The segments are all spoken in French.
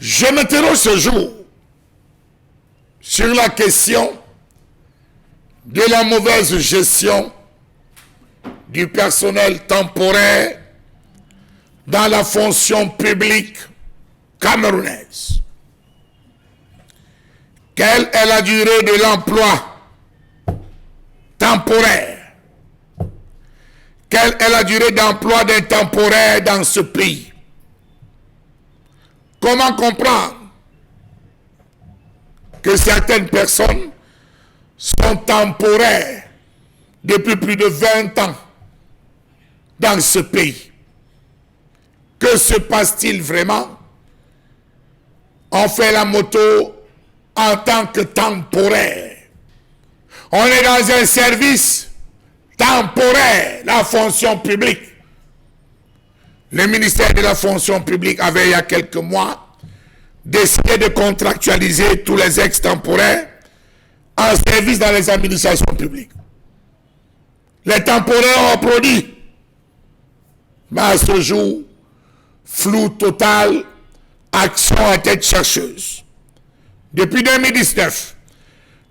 Je m'interroge ce jour sur la question de la mauvaise gestion du personnel temporaire dans la fonction publique camerounaise. Quelle est la durée de l'emploi temporaire? Quelle est la durée d'emploi d'un temporaire dans ce pays? Comment comprendre que certaines personnes sont temporaires depuis plus de 20 ans dans ce pays? Que se passe-t-il vraiment? On fait la moto en tant que temporaire. On est dans un service temporaire, la fonction publique. Le ministère de la fonction publique avait, il y a quelques mois, décidé de contractualiser tous les ex-temporaires en service dans les administrations publiques. Les temporaires ont produit. Mais à ce jour, flou total, action à tête chercheuse. Depuis 2019,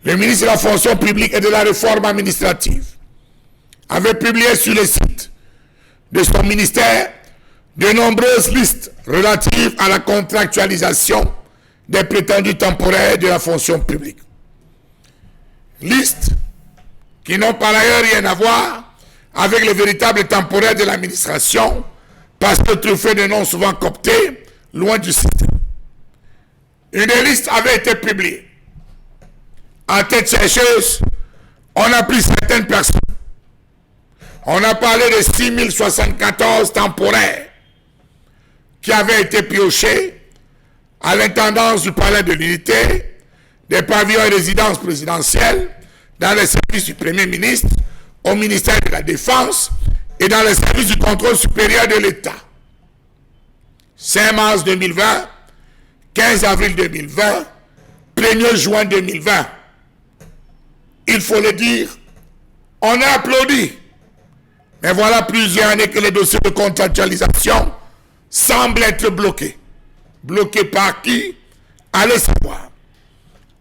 le ministre de la fonction publique et de la réforme administrative avait publié sur le site de son ministère de nombreuses listes relatives à la contractualisation des prétendus temporaires de la fonction publique. Listes qui n'ont par ailleurs rien à voir avec les véritables temporaires de l'administration, parce que truffés de noms souvent cooptés, loin du système. Une liste avait été publiée. En tête chercheuse, on a pris certaines personnes. On a parlé de 6074 temporaires qui avaient été piochés à l'intendance du palais de l'unité, des pavillons et résidences présidentielles, dans les services du Premier ministre, au ministère de la Défense et dans les services du contrôle supérieur de l'État. 5 mars 2020, 15 avril 2020, 1er juin 2020. Il faut le dire, on a applaudi. Mais voilà plusieurs années que les dossiers de contractualisation semblent être bloqués. Bloqués par qui? Allez savoir.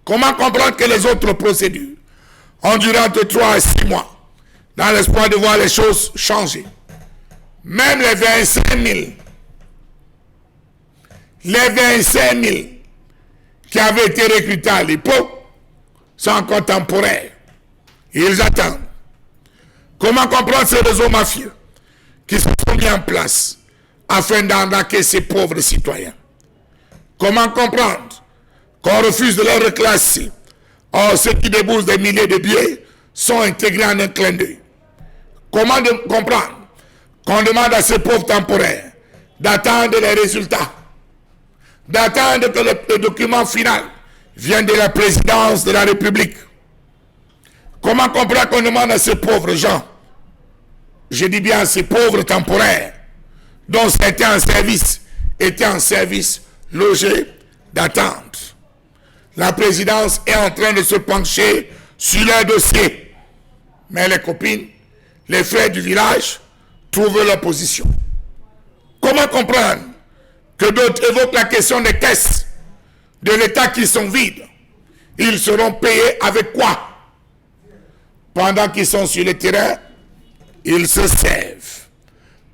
Comment comprendre que les autres procédures ont duré entre 3 et 6 mois, dans l'espoir de voir les choses changer? Même les 25 000 qui avaient été recrutés à l'époque sont encore temporaires. Ils attendent. Comment comprendre ces réseaux mafieux qui se sont mis en place afin d'arnaquer ces pauvres citoyens? Comment comprendre qu'on refuse de les reclasser? Or, ceux qui déboursent des milliers de billets sont intégrés en un clin d'œil. Comment comprendre qu'on demande à ces pauvres temporaires d'attendre les résultats, d'attendre que le document final vienne de la présidence de la République? Comment comprendre qu'on demande à ces pauvres gens, je dis bien ces pauvres temporaires, dont c'était en service, logés, d'attente? La présidence est en train de se pencher sur leur dossier. Mais les copines, les frères du village, trouvent leur position. Comment comprendre que d'autres évoquent la question des caisses de l'État qui sont vides? Ils seront payés avec quoi? Pendant qu'ils sont sur le terrain, ils se servent.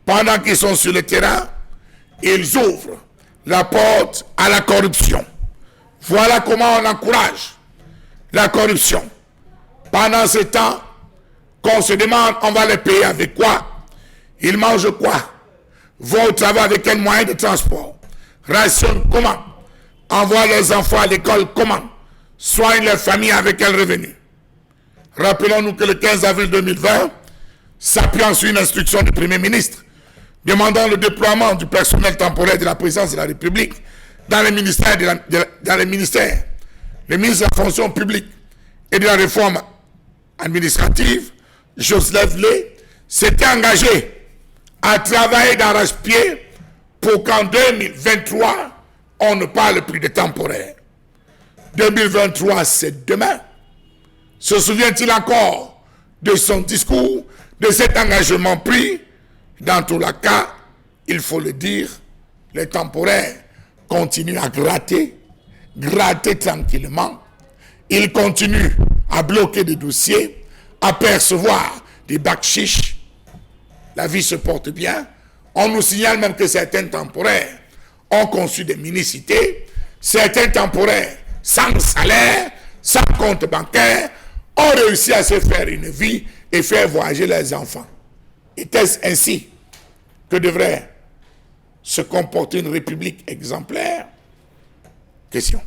Pendant qu'ils sont sur le terrain, ils ouvrent la porte à la corruption. Voilà comment on encourage la corruption. Pendant ce temps, qu'on se demande, on va les payer avec quoi? Ils mangent quoi? Vont au travail avec quel moyen de transport? Rationnent comment? Envoient leurs enfants à l'école comment? Soignent leur famille avec quel revenu? Rappelons-nous que le 15 avril 2020, s'appuyant sur une instruction du Premier ministre, demandant le déploiement du personnel temporaire de la présidence de la République dans les ministères, le ministre de la fonction publique et de la réforme administrative, Joseph Lé s'était engagé a travaillé d'arrache-pied pour qu'en 2023, on ne parle plus de temporaire. 2023, c'est demain. Se souvient-il encore de son discours, de cet engagement pris? Dans tous les cas, il faut le dire, les temporaires continuent à gratter tranquillement. Ils continuent à bloquer des dossiers, à percevoir des bacs chiches. La vie se porte bien. On nous signale même que certains temporaires ont conçu des mini-cités. Certains temporaires, sans salaire, sans compte bancaire, ont réussi à se faire une vie et faire voyager leurs enfants. Était-ce ainsi que devrait se comporter une république exemplaire? Question.